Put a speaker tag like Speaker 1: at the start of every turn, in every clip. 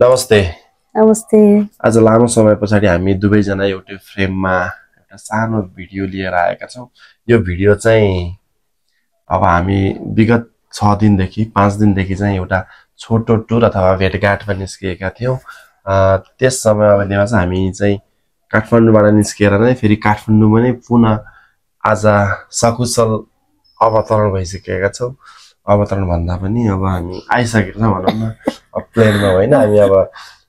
Speaker 1: नमस्ते।
Speaker 2: नमस्ते।
Speaker 1: आज लामो समय पछाडि हामी दुवैजना एउटै फ्रेममा एउटा सानो भिडियो लिएर आएका छौं। यो भिडियो चाहिँ अब हामी विगत 6 दिनदेखि 5 दिनदेखि चाहिँ एउटा छोटो टुर अथवा भेटघाटमा निस्किएका थियौं। त्यस समय अवधिमा चाहिँ हामी चाहिँ काठमाडौँबाट निस्किएर नै फेरि काठमाडौँमा नै पुनः आज सकुशल अवतरण भइसकेका छौं। अवतरण भन्दा पनि अब हामी आइसकेका छौं भनौं न। प्लेनमा होइन, हामी अब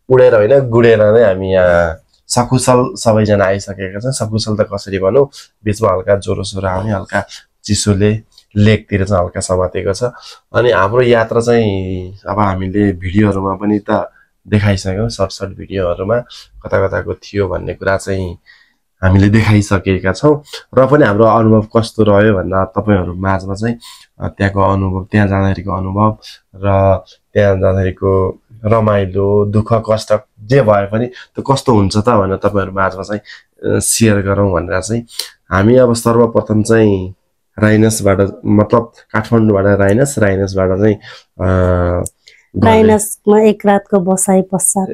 Speaker 1: उडेर होइन गुडेर नै हामी यहाँ सकुशल सबैजना आइसकेका छौं। सकुशल त कसरी भनौं, बीचमा हल्का ज्वरो आउने, हल्का चिसोले लेगतिर चाहिँ हल्का समातेको छ। अनि हाम्रो यात्रा चाहिँ अब हामीले भिडियोहरुमा पनि त देखाइसक्यौं। सर्ट भिडियोहरुमा कता कताको थियो भन्ने कुरा चाहिँ हामीले देखाइसकेका छौं। र पनि हाम्रो अनुभव कस्तो रह्यो भन्दा तपाईहरु माझमा चाहिँ त्यहाँको अनुभव, त्यहाँ जाँदाखेरिको अनुभव र त्यहाँ जाँदाखेरिको रमाइलो, दुःख कष्ट जे भए पनि त्यो कस्तो हुन्छ त भनेर तपाईहरु माझमा चाहिँ शेयर गरौँ भनेर चाहिँ हामी अब सर्वप्रथम चाहिँ राइनसबाट, मतलब काठमाडौँबाट राइनसबाट चाहिँ
Speaker 2: राइनसमा एक रातको बसाइ पश्चात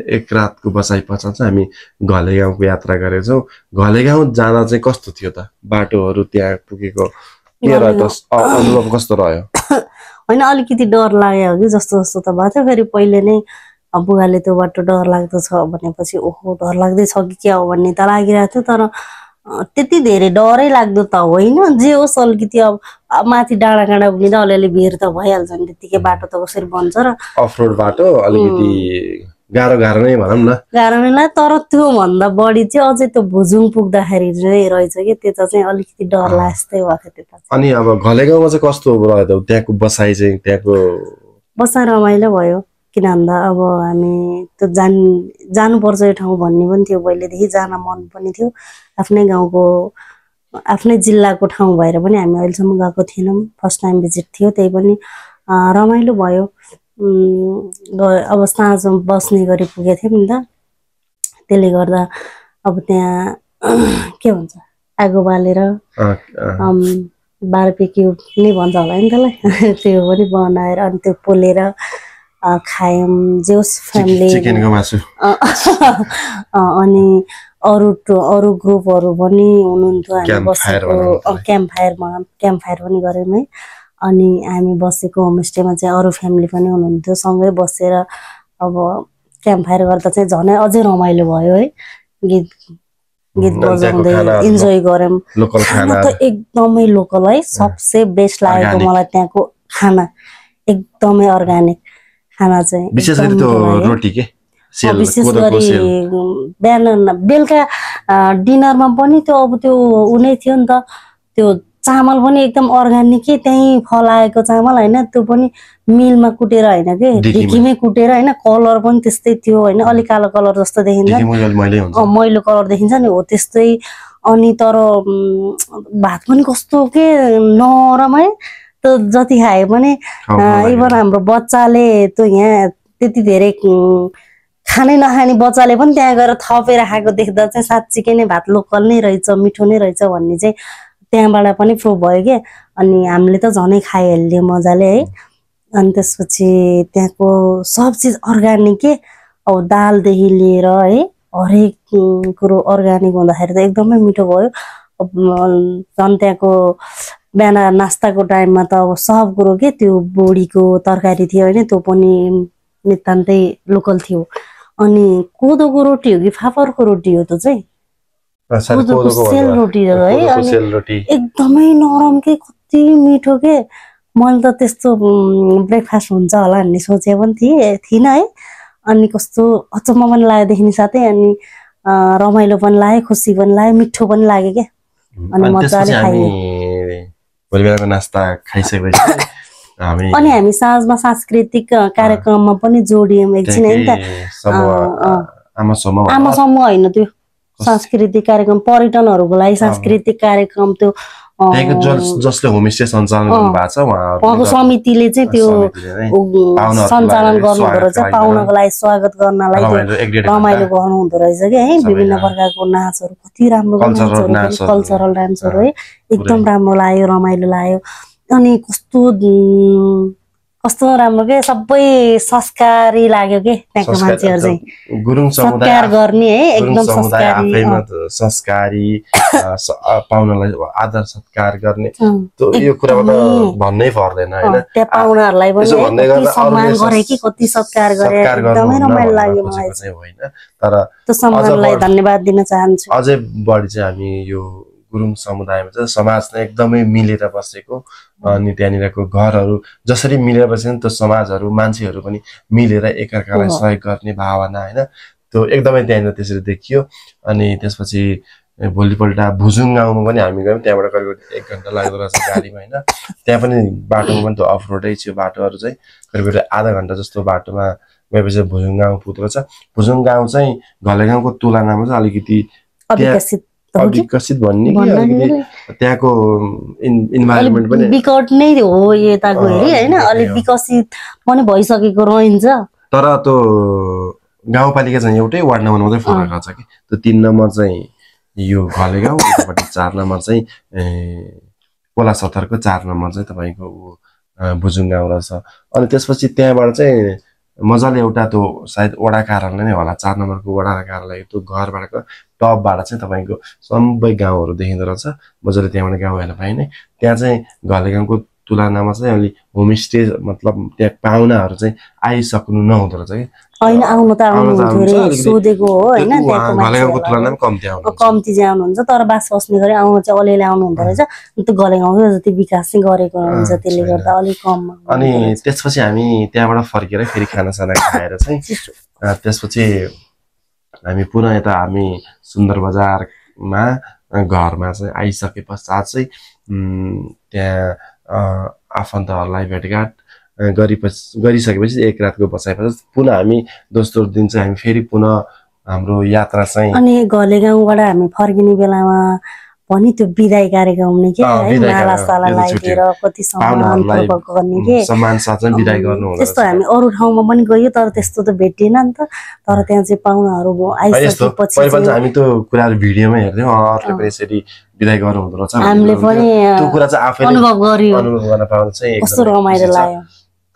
Speaker 1: चाहिँ हामी घलेगाउँको यात्रा गरेका छौं। घलेगाउँ जाँदा चाहिँ कस्तो थियो त बाटोहरु, त्यहाँ पुगेको के रह्यो त, अनुभव कस्तो रह्यो?
Speaker 2: हैन, अलिकति डर लाग्यो कि जस्तो त भयो थियो। फेरि पहिले नै बुगाले त्यो बाटो डर लाग्दो छ भनेपछि ओहो डर लाग्दै छ कि के हो भन्ने त लागिरहेको थियो। तर त्यति धेरै डरै लाग्दो त होइन, जे होस् अलिकति अब माथि डाँडा काँडा पुग्दा अलिअलि भिड त भइहाल्छ नि। त्यतिकै बाटो त कसरी बन्छ र
Speaker 1: अफरोड बाटो अलिकति गाह्रो नै भनौं न।
Speaker 2: गाह्रो नै, तर त्यो भन्दा बढी चाहिँ अझै त्यो भुजुङ पुग्दाखेरि चाहिँ रहेछ कि त्यता चाहिँ अलिकति डर लाग्दै भएको त्यता।
Speaker 1: अनि अब घलेगाउँमा चाहिँ कस्तो रह्यो त त्यहाँको बसाइ चाहिँ? त्यहाँको
Speaker 2: बसाइ रमाइलो भयो, किन भन्दा अब हामी त्यो जानुपर्छ यो ठाउँ भन्ने पनि थियो, पहिलेदेखि जान मन पनि थियो। आफ्नै गाउँको, आफ्नै जिल्लाको ठाउँ भएर पनि हामी अहिलेसम्म गएको थिएनौँ, फर्स्ट टाइम भिजिट थियो। त्यही पनि रमाइलो भयो। अब साँझ बस्ने गरी पुगेको थियौँ नि त, त्यसले गर्दा अब त्यहाँ के भन्छ आगो बालेर बारबेक्यू नै भन्छ होला नि त्यसलाई, त्यो पनि बनाएर अनि त्यो पोलेर खायौँ। जेउस फ्यामिली
Speaker 1: चिकनको मासु
Speaker 2: अनि अरू ग्रुपहरु पनि हुनुहुन्थ्यो। हामी बसेको क्याम्प फायर पनि गऱ्यौँ है। अनि हामी बसेको होमस्टेमा चाहिँ अरू फ्यामिली पनि हुनुहुन्थ्यो। सँगै बसेर अब क्याम्प फायर गर्दा चाहिँ झनै अझै रमाइलो भयो है। गीत बजाउँदै इन्जोय गऱ्यौँ। खाना त एकदमै लोकल है, सबसे बेस्ट लागेको मलाई त्यहाँको खाना। एकदमै अर्ग्यानिक खाना चाहिँ,
Speaker 1: विशेष गरी त्यो रोटी के
Speaker 2: विशेष गरी बिहान बेलुका डिनरमा पनि त्यो अब त्यो उनै थियो नि त। त्यो चामल पनि एकदम अर्ग्यानिकै, त्यहीँ फलाएको चामल होइन, त्यो पनि मिलमा कुटेर होइन कि ढिकीमै कुटेर होइन। कलर पनि त्यस्तै थियो होइन, अलिक कालो कलर जस्तो देखिन्छ, मैलो कलर देखिन्छ नि, हो त्यस्तै। अनि तर भात पनि कस्तो के नरम है, त्यो जति खाए पनि। इभन हाम्रो बच्चाले त्यो यहाँ त्यति धेरै खानै नखाने बच्चाले पनि त्यहाँ गएर थपेर खाएको देख्दा चाहिँ साँच्चीकै नै भात लोकल नै रहेछ, मिठो नै रहेछ भन्ने चाहिँ त्यहाँबाट पनि प्रुभ भयो क्या। अनि हामीले त झनै खाइहाल्यो मजाले है। अनि त्यसपछि त्यहाँको सब चिज अर्ग्यानिक के, अब दालदेखि लिएर है हरेक कुरो अर्ग्यानिक हुँदाखेरि त एकदमै मिठो भयो। झन् त्यहाँको बिहान नास्ताको टाइममा त अब सब कुरो के, त्यो बोडीको तरकारी थियो होइन, त्यो पनि नितान्तै लोकल थियो। अनि कोदोको रोटी हो कि फापरको रोटी हो त चाहिँ? कोदोको सेलरोटी है। अनि एकदमै नरम के, कति मिठो के। मैले त त्यस्तो ब्रेकफास्ट हुन्छ होला भन्ने सोचे पनि थिइनँ है। अनि कस्तो अचम्म पनि लाग्यो देखिने साथै। अनि रमाइलो पनि लाग्यो, खुसी पनि लाग्यो, मिठो पनि लाग्यो क्या। अनि मजाले खाइयो।
Speaker 1: भोलि बेलाको नास्ता खाइसकेपछि
Speaker 2: अनि हामी साँझमा सांस्कृतिक कार्यक्रममा पनि जोडियौँ एकछिन है त।
Speaker 1: आमा
Speaker 2: समूह होइन, त्यो सांस्कृतिक कार्यक्रम, पर्यटनहरुको लागि सांस्कृतिक कार्यक्रम, त्यो
Speaker 1: जसले होमस्टे सञ्चालन गर्नु भएको छ
Speaker 2: उहाँको समितिले चाहिँ त्यो सञ्चालन गर्नु हुँदो रहेछ। पाउनको लागि स्वागत गर्नलाई रमाइलो गर्नु हुँदो रहेछ कि है। विभिन्न प्रकारको नाचहरु, कति राम्रो कल्चरल डान्सहरु है, एकदम राम्रो लाग्यो, रमाइलो लाग्यो। अनि कस्तो कस्तो राम्रो के सबै संस्कारी लाग्यो के त्यहाँको मान्छेहरु चाहिँ
Speaker 1: गुरुङ समुदाय
Speaker 2: सत्कार गर्ने है एकदम
Speaker 1: संस्कारी आफैमा संस्कारी पाहुनालाई आदर सत्कार गर्ने त्यो यो कुरामा त भन्नै पर्दैन हैन
Speaker 2: त्यहाँ पाहुनाहरुलाई पनि कति सम्मान गरे कि कति सत्कार गरे एकदमै रमाइलो लाग्यो मलाई
Speaker 1: चाहिँ होइन तर
Speaker 2: त्यो सम्मानलाई धन्यवाद दिन चाहन्छु
Speaker 1: अझै बढी चाहिँ हामी यो गुरुङ समुदायमा चाहिँ समाज नै एकदमै मिलेर बसेको अनि त्यहाँनिरको घरहरू जसरी मिलेर बसेको त्यो समाजहरू मान्छेहरू पनि मिलेर एकअर्कालाई सहयोग गर्ने भावना हैन त्यो एकदमै त्यहाँनिर त्यसरी देखियो अनि त्यसपछि भोलिपल्ट भुजुङ गाउँमा पनि हामी गयौँ त्यहाँबाट करिब 1 घण्टा लाग्दो रहेछ गाडीमा हैन त्यहाँ पनि बाटोमा पनि त्यो अफ रोडै थियो बाटोहरू चाहिँ करिब आधा घण्टा जस्तो बाटोमा गएपछि भुजुङ गाउँ पुग्दो रहेछ भुजुङ गाउँ चाहिँ घलेगाउँको तुलनामा चाहिँ अलिकति
Speaker 2: विकसित
Speaker 1: भन्ने कि त्यहाँको इन्भाइरोमेन्ट पनि
Speaker 2: विकट नै हो यताको हेरी हैन अलि विकसित पनि भइसकेको रहन्छ
Speaker 1: तर त्यो गाउँपालिका चाहिँ एउटै वार्ड नम्बर मात्रै फरक छ कि त्यो 3 नम्बर चाहिँ यो घलेगाउँ त्यसपछि 4 नम्बर चाहिँ पोला सथरको 4 नम्बर चाहिँ तपाईको भुजुङ गाउँ रहेछ अनि त्यसपछि त्यहाँबाट चाहिँ मजाले एउटा त्यो सायद वडा कार्यालय नै होला 4 नम्बरको वडा कार्यालय त्यो घरबाटको टपबाट चाहिँ तपाईको सबै गाउँहरू देखिँदो रहेछ मजाले त्यहाँबाट गाउँ हेर्न पाइने त्यहाँ चाहिँ घलेगाउँको तुलनामा चाहिँ अलि होमस्टे मतलब त्यहाँ पाहुनाहरू चाहिँ आइसक्नु नहुँदो रहेछ कि
Speaker 2: हैन आउनु त आउनुहुन्थ्यो रे सोधेको हो हैन त्यहाँको
Speaker 1: घलेगाउँको तुलनामा कम्ती आउनु
Speaker 2: कम्ती चाहिँ आउनुहुन्छ तर बास बस्ने गरी आउनु चाहिँ अलिअलि आउनु हुँदो रहेछ त्यो घलेगाउँको जति विकास चाहिँ गरेको हुन्छ त्यसले गर्दा अलि कम
Speaker 1: अनि त्यसपछि हामी त्यहाँबाट फर्केर फेरि खानासाना खाएर चाहिँ त्यसपछि हामी पुनः यता हामी सुन्दर बजारमा घरमा चाहिँ आइसके पश्चात चाहिँ त्यहाँ आफन्तहरूलाई भेटघाट गरिसकेपछि एक रातको बसाएपछि पुनः हामी दोस्रो दिन चाहिँ हामी फेरि पुनः हाम्रो यात्रा चाहिँ
Speaker 2: अनि घलेगाउँबाट हामी फर्किने बेलामा पनि त्यो बिदाई कार्यक्रम नि के है मालासाला लगाइदिएर कति सम्मान गर्ने के
Speaker 1: सम्मान साथ चाहिँ बिदाई गर्नु हुन्छ
Speaker 2: त्यस्तो हामी अरु ठाउँमा पनि गयो तर त्यस्तो त भेटिएन नि त तर त्यहाँ चाहिँ पाहुनाहरू आइसकेपछि
Speaker 1: हामी त्यो कुराहरु भिडियोमा हेर्थ्यौं अर्ले पनि यसरी बिदाई गर्नु हुँदो रहेछ
Speaker 2: हामीले पनि
Speaker 1: त्यो कुरा चाहिँ आफैले
Speaker 2: अनुभव गर्यो
Speaker 1: अनुभव गर्न पाउनु चाहिँ एकदम
Speaker 2: कस्तो रमाइलो लाग्यो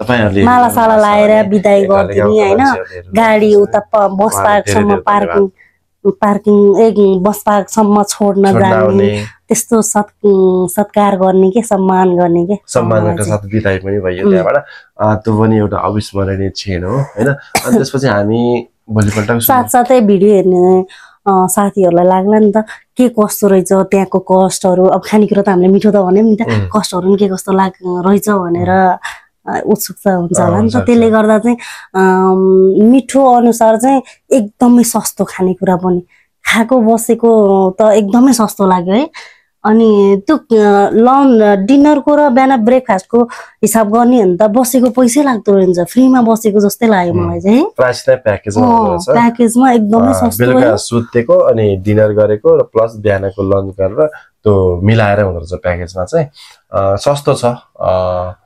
Speaker 1: तपाईहरुले
Speaker 2: मालासाला लाएर बिदाई गर्दिनी हैन गाडी उता बस पार्कसम्म पार्किङ एक बस पार्कसम्म छोड्न जाने त्यस्तो सत्कार गर्ने के सम्मान गर्ने के
Speaker 1: सम्मानका साथ बिदाई पनि भयो त्यहाँबाट त्यो पनि एउटा अविस्मरणीय क्षण हो हैन अनि त्यसपछि हामी भोलिपल्ट
Speaker 2: साथसाथै भिडियो हेर्ने साथीहरुलाई लाग्ला नि त के कस्तो रहेछ त्यहाँको कस्टहरु अब खानेकुरा त हामीले मिठो त भन्यौं नि त कस्टहरु पनि के कस्तो रहेछ भनेर उत्सुकता हुन्छ होला नि त त्यसले गर्दा चाहिँ मिठो अनुसार चाहिँ एकदमै सस्तो खानेकुरा पनि खाएको बसेको त एकदमै सस्तो लाग्यो है अनि त्यो डिनरको र बिहान ब्रेकफास्टको हिसाब गर्ने हो भने त बसेको पैसै लाग्दो रहेछ फ्रीमा बसेको जस्तै लाग्यो मलाई चाहिँ
Speaker 1: प्राइस नै
Speaker 2: प्याकेजमा एकदमै सस्तो
Speaker 1: बेलुका सुतेको अनि डिनर गरेको र प्लस बिहानको लन्च गरेर त्यो मिलाएर हुँदो रहेछ प्याकेजमा चाहिँ सस्तो छ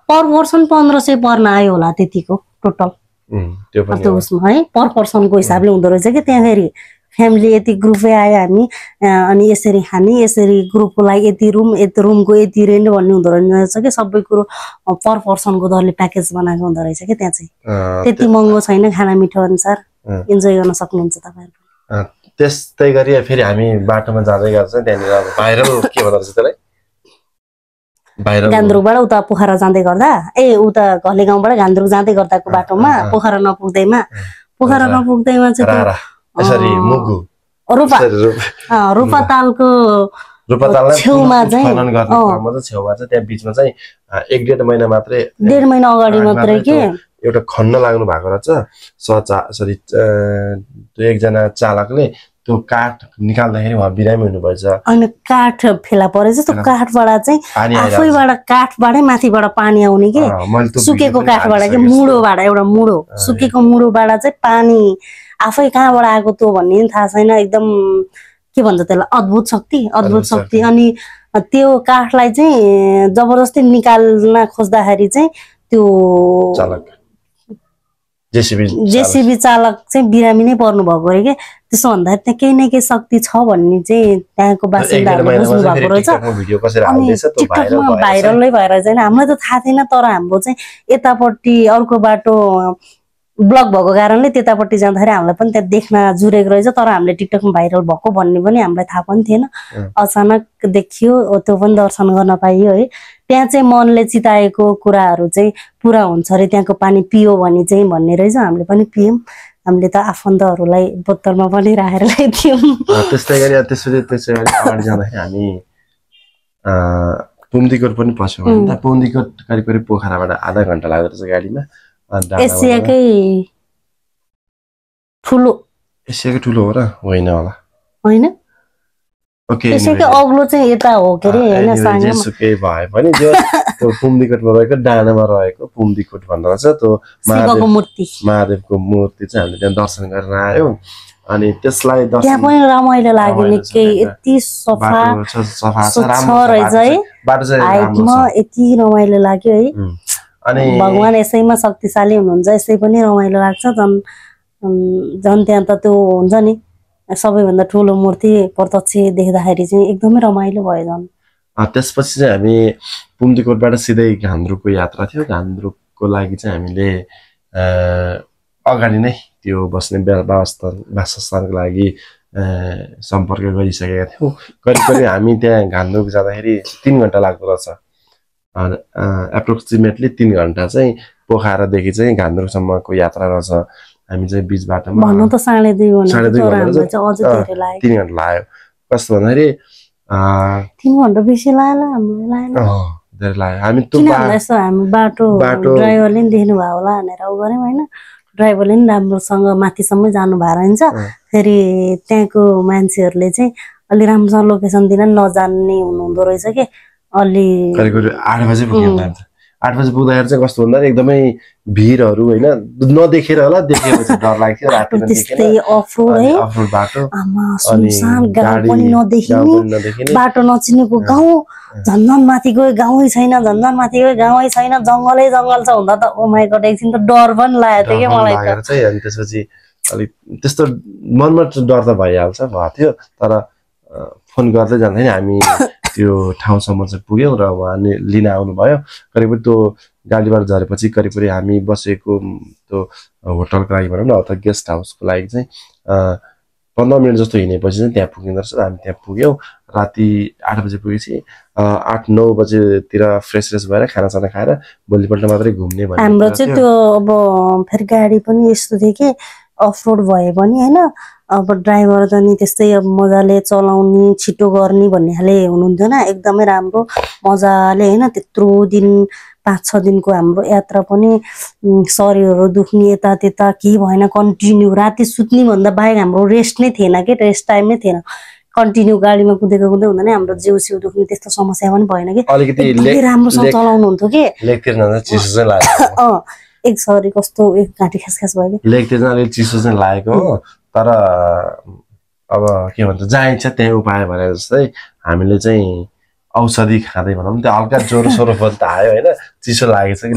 Speaker 2: पर पर्सन 1500 पर्न आयो होला त्यतिको टोटल
Speaker 1: त्यो पनि
Speaker 2: उसमा है पर पर्सनको हिसाबले हुँदो रहेछ कि त्यहाँ फेरि फ्यामिली यति ग्रुपै आयो हामी अनि यसरी खाने यसरी ग्रुपको लागि यति रुमको यति रेन्ट भन्ने हुँदो रहेछ कि सबै कुरो पर पर्सनको दरले प्याकेज बनाएको हुँदो रहेछ कि त्यहाँ चाहिँ त्यति महँगो छैन खाना मिठो अनुसार इन्जोय गर्न सक्नुहुन्छ तपाईहरु
Speaker 1: त्यस्तै गरी फेरि हामी बाटोमा जाँदै गर्छ त्यहाँनिर अब भाइरल के भन्दो रहेछ त्यसलाई
Speaker 2: गान्द्रुकबाट उता पोखरा जाँदै गर्दा उता घलेगाउँबाट गान्द्रुक जाँदै गर्दाको बाटोमा पोखरा नपुग्दैमा चाहिँ
Speaker 1: यसरी मुगु
Speaker 2: रूपातालको छेउमा चाहिँ
Speaker 1: खनन गर्ने ठाउँमा चाहिँ छेउमा चाहिँ त्यहाँ बीचमा चाहिँ 1.5 महिना मात्रै
Speaker 2: 1.5 महिना अगाडि मात्रै के
Speaker 1: एउटा खन्न लाग्नु भएको रहेछ एकजना चालकले त्यो काठ निकाल्दाखेरि उहाँ बिरामी हुनुभएछ
Speaker 2: अनि काठ फेला परेछ त्यो काठबाट चाहिँ आफैबाट काठबाटै माथिबाट पानी आउने के सुकेको काठबाट के मुडोबाट एउटा मुडो सुकेको मुडोबाट चाहिँ पानी आफै कहाँबाट आएको त्यो भन्ने थाहा छैन एकदम के भन्छ त्यसलाई अद्भुत शक्ति अनि त्यो काठलाई चाहिँ जबरजस्ती निकाल्न खोज्दाखेरि चाहिँ त्यो जेसीबी चालक चाहिँ बिरामी नै पर्नु भएको रे के त्यसो भन्दा त्यहाँ केही न केही शक्ति छ भन्ने चाहिँ त्यहाँको बासिन्दाहरूले बुझ्नु भएको रहेछ अनि टिकटकमा भाइरलै भएर चाहिँ हामीलाई त थाहा थिएन तर हाम्रो चाहिँ यतापट्टि अर्को बाटो ब्लक भएको कारणले त्यतापट्टि जाँदाखेरि हामीलाई पनि त्यहाँ देख्न जुरेको रहेछ तर हामीले टिकटकमा भाइरल भएको भन्ने पनि हामीलाई थाहा पनि थिएन अचानक देखियो त्यो पनि दर्शन गर्न पाइयो है त्यहाँ चाहिँ मनले चिताएको कुराहरू चाहिँ पुरा हुन्छ अरे त्यहाँको पानी पियो भने चाहिँ भन्ने रहेछ हामीले पनि पियौँ हामीले त आफन्तहरूलाई बोतलमा पनि राखेर ल्याइदियौँ
Speaker 1: त्यस्तै गरी त्यसै गरी अगाडि जाँदाखेरि हामी पुम्दीकोट पनि पस्यौँ होइन पुम्दीकोट करिब पोखराबाट आधा घन्टा लाग्दो रहेछ गाडीमा
Speaker 2: एसियाकै ठुलो हो र होइन होला
Speaker 1: होइन
Speaker 2: एसियाकै अग्लो चाहिँ यता हो के रे हैन
Speaker 1: जेसुकै भए पनि त्यो पुम्दीकोटमा रहेको डाँडामा रहेको पुम्दीकोट भन्दो रहेछ त्यो महादेवको मूर्ति चाहिँ हामीले त्यहाँ दर्शन गरेर आयौँ अनि त्यसलाई
Speaker 2: त्यहाँ पनि रमाइलो लाग्यो निकै यति सफा रहेछ है
Speaker 1: बाटो चाहिँ
Speaker 2: हाइटमा यति रमाइलो लाग्यो है
Speaker 1: अनि
Speaker 2: भगवान यसैमा शक्तिशाली हुनुहुन्छ यसै पनि रमाइलो लाग्छ झन् त्यहाँ त त्यो हुन्छ नि सबैभन्दा ठुलो मूर्ति प्रत्यक्ष देख्दाखेरि चाहिँ एकदमै रमाइलो भयो झन्
Speaker 1: त्यसपछि चाहिँ हामी पुम्दीकोटबाट सिधै घान्द्रुकको यात्रा थियो घान्द्रुकको लागि चाहिँ हामीले अगाडि नै त्यो बस्ने वासस्थानको लागि सम्पर्क गरिसकेका थियौँ करिब हामी त्यहाँ घान्द्रुक जाँदाखेरि 3 घन्टा लाग्दो रहेछ एप्रोक्सिमेटली 3 घन्टा चाहिँ पोखरादेखि चाहिँ घान्द्रुकसम्मको यात्रा रहेछ हामी चाहिँ बीच बाटोमा
Speaker 2: भन्नु त 2.5
Speaker 1: घन्टा 3 घन्टा लाग्यो कस्तो भन्दाखेरि
Speaker 2: 3 घन्टा बेसी लाग्यो हामीलाई
Speaker 1: धेरै लाग्यो हामी
Speaker 2: हामी बाटो ड्राइभरले नि देख्नु भयो होला भनेर उ गर्यौँ होइन ड्राइभरले नि राम्रोसँग माथिसम्म जानु भएको रहन्छ फेरि त्यहाँको मान्छेहरूले चाहिँ अलि राम्रोसँग लोकेसन दिन नजान्ने हुनुहुँदो रहेछ कि अलि
Speaker 1: 8 बजे पुग्यौँ 8 बजे पुग्दाखेरि चाहिँ कस्तो भन्दा एकदमै भिडहरू होइन नदेखेर होला देखेपछि डर लाग्थ्यो रातिमा
Speaker 2: त्यस्तै अफरोड
Speaker 1: बाटो
Speaker 2: बाटो नचिनेको गाउँ झन्झन माथि गयो गाउँै छैन झन्झन माथि गयो गाउँै छैन जङ्गलै जङ्गल छ हुँदा त ओ माइ गॉड एकछिन त डर पनि लागेको थियो कि मलाई
Speaker 1: चाहिँ अनि त्यसपछि अलिक त्यस्तो मनमा डर त भइहाल्छ भएको थियो तर फोन गर्दै जाँदाखेरि हामी त्यो ठाउँसम्म चाहिँ पुग्यौँ र उहाँले लिन आउनुभयो करिब त्यो गाडीबाट झरेपछि करिब हामी बसेको त्यो होटलको लागि भनौँ न अथवा गेस्ट हाउसको लागि चाहिँ 15 मिनट जस्तो हिँडेपछि चाहिँ त्यहाँ पुगिँदो रहेछ हामी त्यहाँ पुग्यौँ राति 8 बजे पुगेपछि 8-9 बजेतिर फ्रेस भएर खानासाना खाएर भोलिपल्ट मात्रै घुम्ने भन्ने
Speaker 2: हाम्रो चाहिँ त्यो अब फेरि गाडी पनि यस्तो थियो कि अफरोड भए पनि होइन अब ड्राइभर त नि त्यस्तै अब मजाले चलाउने छिटो गर्ने भन्ने खाले हुनुहुन्थ्यो न एकदमै राम्रो मजाले होइन त्यत्रो दिन 5-6 दिनको हाम्रो यात्रा पनि शरीरहरू दुख्ने यता त्यता के भएन कन्टिन्यू राति सुत्ने भन्दा बाहेक हाम्रो रेस्ट नै थिएन कि रेस्ट टाइम नै थिएन कन्टिन्यू गाडीमा कुदेको हुँदा नि हाम्रो जिउ सिउ दुख्ने त्यस्तो समस्या पनि भएन कि
Speaker 1: अलिकति
Speaker 2: राम्रोसँग चलाउनुहुन्थ्यो कि एक सरी कस्तो एक घाँटी खास भयो कि
Speaker 1: लेकतिर अलिक चिसो चाहिँ लागेको हो तर अब के भन्छ जहाँ इच्छा त्यही उपाय भने जस्तै हामीले चाहिँ औषधि खाँदै भनौँ त्यो हल्का ज्वरो सोरो पनि त आयो होइन चिसो लागेछ कि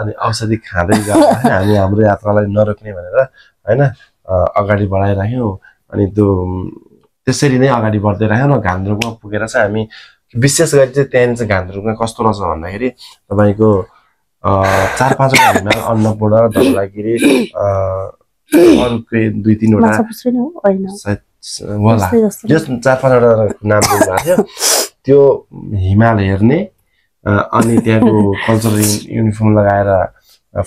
Speaker 1: अनि औषधि खाँदै गएर हामी हाम्रो यात्रालाई नरोक्ने भनेर होइन अगाडि बढाइराख्यौँ अनि त्यो त्यसरी नै अगाडि बढ्दै राख्यौँ न घान्द्रुकमा पुगेर चाहिँ हामी विशेष गरी चाहिँ त्यहाँनिर चाहिँ घान्द्रुकमा कस्तो रहेछ भन्दाखेरि तपाईँको 4-5 वटा हिमाल अन्नपूर्ण धवलागिरी अरू 2-3 वटा होला 4-5 वटा नाम दिनुभएको थियो त्यो हिमाल हेर्ने अनि त्यहाँको कल्चरल युनिफर्म लगाएर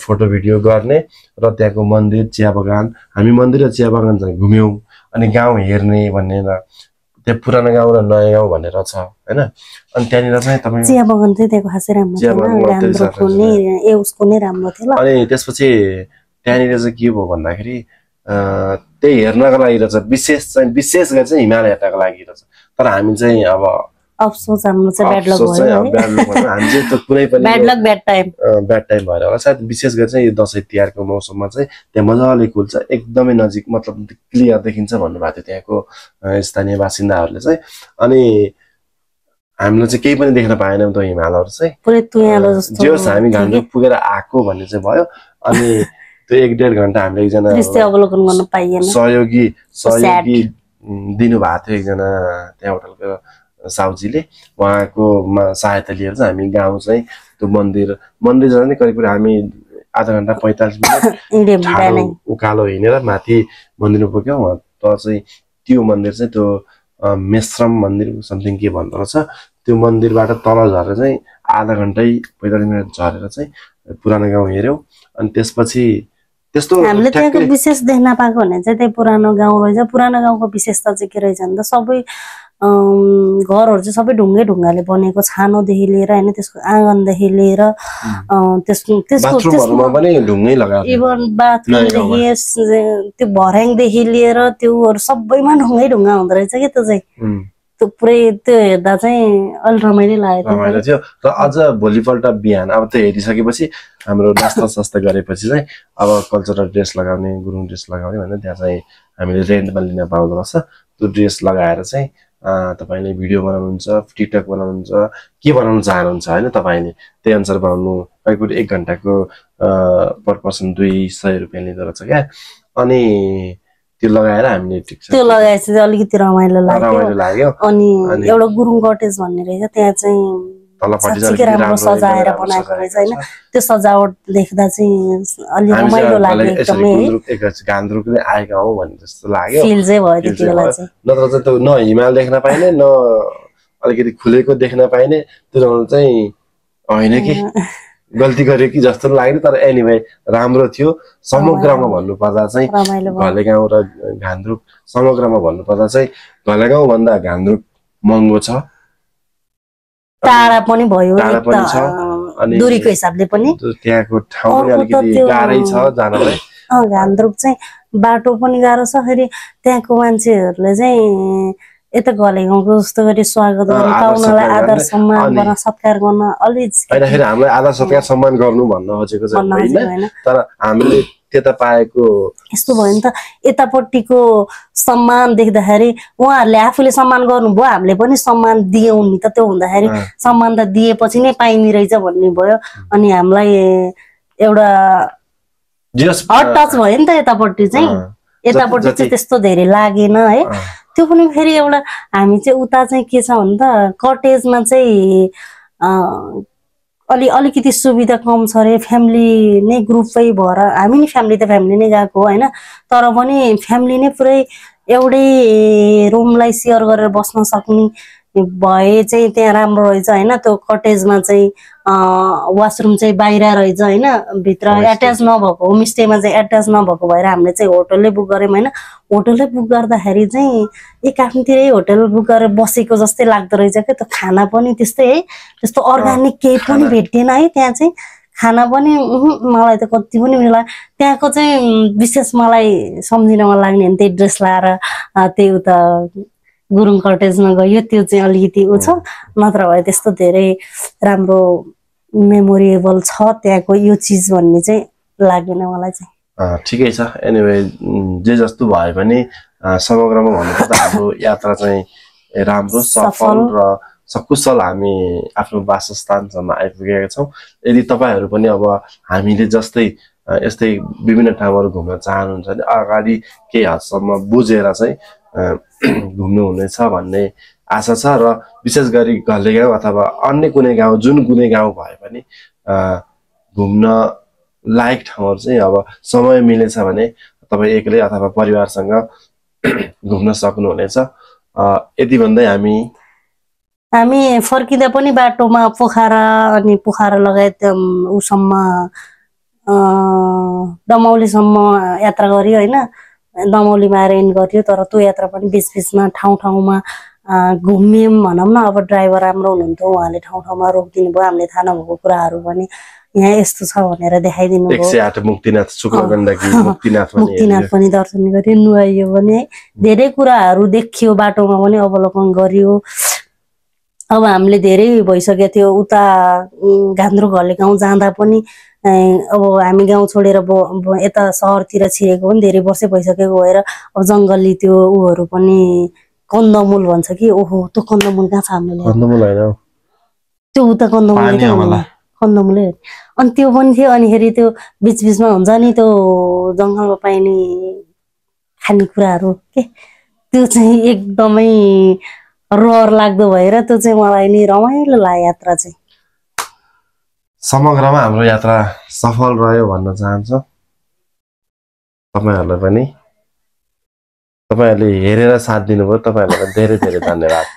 Speaker 1: फोटो भिडियो गर्ने र त्यहाँको मन्दिर चिया बगान हामी मन्दिर र चिया बगान चाहिँ घुम्यौँ अनि गाउँ हेर्ने भनेर त्यहाँ पुरानो गाउँ र नयाँ गाउँ भनेर छ होइन अनि त्यहाँनिर चाहिँ तपाईँ
Speaker 2: चिया बगान चाहिँ त्यहाँको खासै राम्रो थियो
Speaker 1: अनि त्यसपछि त्यहाँनिर चाहिँ के भयो भन्दाखेरि त्यही हेर्नको लागि रहेछ विशेष गरी चाहिँ हिमाल हेर्नको लागि रहेछ तर हामी चाहिँ अब
Speaker 2: अफसोस हाम्रो चाहिँ ब्याड लक भयो
Speaker 1: हामी चाहिँ त्यो कुनै पनि
Speaker 2: ब्याड टाइम
Speaker 1: भएर होला सायद विशेष गरी चाहिँ यो दसैँ तिहारको मौसममा चाहिँ त्यहाँ मजाले खुल्छ एकदमै नजिक मतलब क्लियर देखिन्छ भन्नुभएको थियो त्यहाँको स्थानीय बासिन्दाहरूले चाहिँ अनि हामीले चाहिँ केही पनि देख्न पाएनौँ त हिमालहरू चाहिँ
Speaker 2: पुरै तुयालो जस्तो
Speaker 1: जे होस् हामी घान्द्रुक पुगेर आएको भन्ने चाहिँ भयो अनि त्यो 1.5 घण्टा हामीले एकजना
Speaker 2: दृश्य अवलोकन गर्न पाइएन
Speaker 1: सहयोगी दिनुभएको थियो एकजना त्यहाँ होटलको साउजीले उहाँको सहायता लिएर चाहिँ हामी गाउँ चाहिँ त्यो मन्दिर जाने करिब हामी आधा घण्टा 45 मिनट उकालो हिँडेर माथि मन्दिरमा पुग्यौँ त चाहिँ त्यो मन्दिर चाहिँ त्यो मेश्रम मन्दिर समथिङ के भन्दो रहेछ त्यो मन्दिरबाट तल झरेर चाहिँ आधा घण्टै 45 मिनट झरेर चाहिँ पुरानो गाउँ हेर्यौँ अनि त्यसपछि त्यस्तो
Speaker 2: हामीले त्यहाँको विशेष देख्न पाएको भने चाहिँ त्यही पुरानो गाउँ रहेछ पुरानो गाउँको विशेषता चाहिँ के रहेछ भन्दा सबै घरहरू चाहिँ सबै ढुङ्गाले बनेको छानोदेखि लिएर हैन त्यसको आँगनदेखि लिएर
Speaker 1: त्यसको पनि ढुङ्गै लगाएको
Speaker 2: इभन बाथरुमदेखि त्यो भर्याङदेखि लिएर त्योहरू सबैमा ढुङ्गा हुँदो रहेछ कि त्यो चाहिँ त्यो पुरै त्यो हेर्दा चाहिँ अलि रमाइलो लागेको
Speaker 1: थियो र अझ भोलिपल्ट बिहान अब त्यो हेरिसकेपछि हाम्रो नास्ता सस्ता गरेपछि चाहिँ अब कल्चरल ड्रेस लगाउने गुरुङ ड्रेस लगाउने भनेर त्यहाँ चाहिँ हामीले रेन्टमा लिन पाउँदो रहेछ त्यो ड्रेस लगाएर चाहिँ तपाईले भिडियो बनाउनुहुन्छ टिकटक बनाउनुहुन्छ के बनाउन चाहनुहुन्छ हैन तपाईले त्यही अनुसार बनाउनु करिब 1 घण्टाको पर पर्सन 200 रुपैयाँ लिँदो रहेछ क्या अनि त्यो लगाएर हामीले
Speaker 2: त्यो लगाएपछि अलिकति रमाइलो लाग्यो अनि एउटा गुरुङ कटेज भन्ने रहेछ त्यहाँ चाहिँ
Speaker 1: तलपट्टि
Speaker 2: राम्रो सजाएर बनाएको रहेछ हैन त्यो सजावट देख्दा चाहिँ अलि रमाइलो लाग्यो एकदमै
Speaker 1: गान्द्रुकले आएका हौ भन्ने जस्तो लाग्यो
Speaker 2: फिल चाहिँ भयो त्यतिबेला चाहिँ
Speaker 1: नत्र चाहिँ त्यो न हिमाल देख्न पाइने न अलिकति खुलेको देख्न पाइने त्यो चाहिँ हैन कि गल्ती गर्यो कि जस्तो लाग्यो तर एनीवे राम्रो थियो समग्रमा भन्नुपर्दा चाहिँ घलेगाउँ र गान्द्रुक समग्रमा भन्नुपर्दा चाहिँ घलेगाउँ भन्दा गान्द्रुक महँगो छ
Speaker 2: टाढा पनि भयो अनि दूरीको हिसाबले पनि
Speaker 1: त्यहाँको ठाउँ पनि अलिकति गाह्रै छ जानलाई
Speaker 2: गान्द्रुक चाहिँ बाटो पनि गाह्रो छ फेरि त्यहाँको मान्छेहरूले चाहिँ यता घलेगाउँको जस्तो गरी स्वागत गर्ने पाहुनालाई आदर सम्मान गर्न सत्कार गर्न अलि
Speaker 1: हैन हामीलाई आदर सत्कार सम्मान गर्नु भन्न खोजेको चाहिँ हैन तर हामीले त्यता पाएको
Speaker 2: यस्तो भयो नि त यतापट्टिको सम्मान देख्दाखेरि उहाँहरूले आफूले सम्मान गर्नुभयो हामीले पनि सम्मान दियौँ नि त त्यो हुँदाखेरि सम्मान त दिएपछि नै पाइने रहेछ भन्ने भयो अनि हामीलाई एउटा हट टच भयो नि त यतापट्टि चाहिँ त्यस्तो धेरै लागेन है त्यो पनि फेरि एउटा हामी चाहिँ उता चाहिँ के छ भने त कटेजमा चाहिँ अलिकति सुविधा कम छ रे फ्यामिली नै ग्रुपै भएर हामी नि फ्यामिली त फ्यामिली नै गएको हैन तर पनि फ्यामिली नै पुरै एउटै रुमलाई शेयर गरेर बस्न सक्ने भए चाहिँ त्यहाँ राम्रो रहेछ हैन त्यो कटेजमा चाहिँ वाशरुम चाहिँ बाहिर रहेछ हैन भित्र एट्याच नभएको होमस्टेमा चाहिँ एट्याच नभएको भएर हामीले चाहिँ होटलले बुक गर्यौं हैन होटलले बुक गर्दाखेरि चाहिँ एक आफ्नोतिरै होटल बुक गरेर बसेको जस्तै लाग्दो रहेछ के त्यो खाना पनि त्यस्तै है त्यस्तो अर्गानिक केही पनि भेटिएन है त्यहाँ चाहिँ खाना पनि मलाई त कति पनि मिला त्यहाँको चाहिँ विशेष मलाई सम्झिन मन लाग्ने त्यही ड्रेस लाएर त्यही उता गुरुङ कटेजमा गयो त्यो चाहिँ अलिकति उ छ नत्र भए त्यस्तो धेरै राम्रो मेमोरेबल छ त्यहाँको यो चीज भन्ने चाहिँ लागेन मलाई चाहिँ
Speaker 1: ठिकै छ एनीवे जे जस्तो भए पनि समग्रमा भन्नुपर्दा हाम्रो यात्रा चाहिँ राम्रो सफल र सकुशल हामी आफ्नो वासस्थानसम्म आइपुगेका छौं यदि तपाईहरु पनि अब हामीले जस्तै यस्तै विभिन्न ठाउँहरु घुम्न चाहनुहुन्छ भने अगाडि केही हदसम्म बुझेर चाहिँ घुम्नु हुनेछ भन्ने आशा छ र विशेष गरी घलेगाउँ अथवा अन्य कुनै गाउँ जुन कुनै गाउँ भए पनि घुम्न लायक ठाउँहरु चाहिँ अब समय मिलेछ भने तपाई एक्लै अथवा परिवारसँग घुम्न सक्नुहुनेछ यति भन्दै
Speaker 2: हामी फर्किँदा पनि बाटोमा पोखरा अनि पोखरा लगायत उसम्म दमौलीसम्म यात्रा गरियो हैन दमौलीमा आएर एन्ड गरियो तर त्यो यात्रा पनि बीच-बीचमा ठाउँ-ठाउँमा घुम्यौं भनौं न अब ड्राइभर राम्रो हुनुहुन्थ्यो उहाँले ठाउँ-ठाउँमा रोकिदिनु भयो हामीले थाहा नभएको कुराहरू पनि यहाँ यस्तो छ भनेर देखाइदिनु भयो
Speaker 1: 108 मुक्तिनाथ शुक्रगण्डकी
Speaker 2: मुक्तिनाथ पनि दर्शन गर्यो नुहाइयो भने धेरै कुराहरू देखियो बाटोमा पनि अवलोकन गरियो अब हामीले धेरै भइसक्यो थियो उता गान्द्रुक घलेगाउँ जाँदा पनि अब हामी गाउँ छोडेर यता शहरतिर छिरेको पनि धेरै वर्षै भइसकेको भएर अब जंगली त्यो उहरू पनि कन्दमुल भन्छ कि ओहो त्यो कन्दमुल कहाँ छ हामीले
Speaker 1: कन्दमुल होइन हौ,
Speaker 2: त्यो उता कन्दमुल
Speaker 1: पानी अमला।
Speaker 2: कन्दमुलै अनि त्यो पनि थियो अनि फेरि त्यो बिचमा हुन्छ नि त्यो जङ्गलमा पाइने खानेकुराहरू के त्यो चाहिँ एकदमै रहर लाग्दो भएर त्यो चाहिँ मलाई नि रमाइलो लाग्यो यात्रा चाहिँ।
Speaker 1: समग्रमा हाम्रो यात्रा सफल रह्यो भन्न चाहन्छु तपाईहरुलाई पनि। तपाईहरुले हेरेर साथ दिनुभयो, तपाईहरुलाई धेरै धेरै धन्यवाद।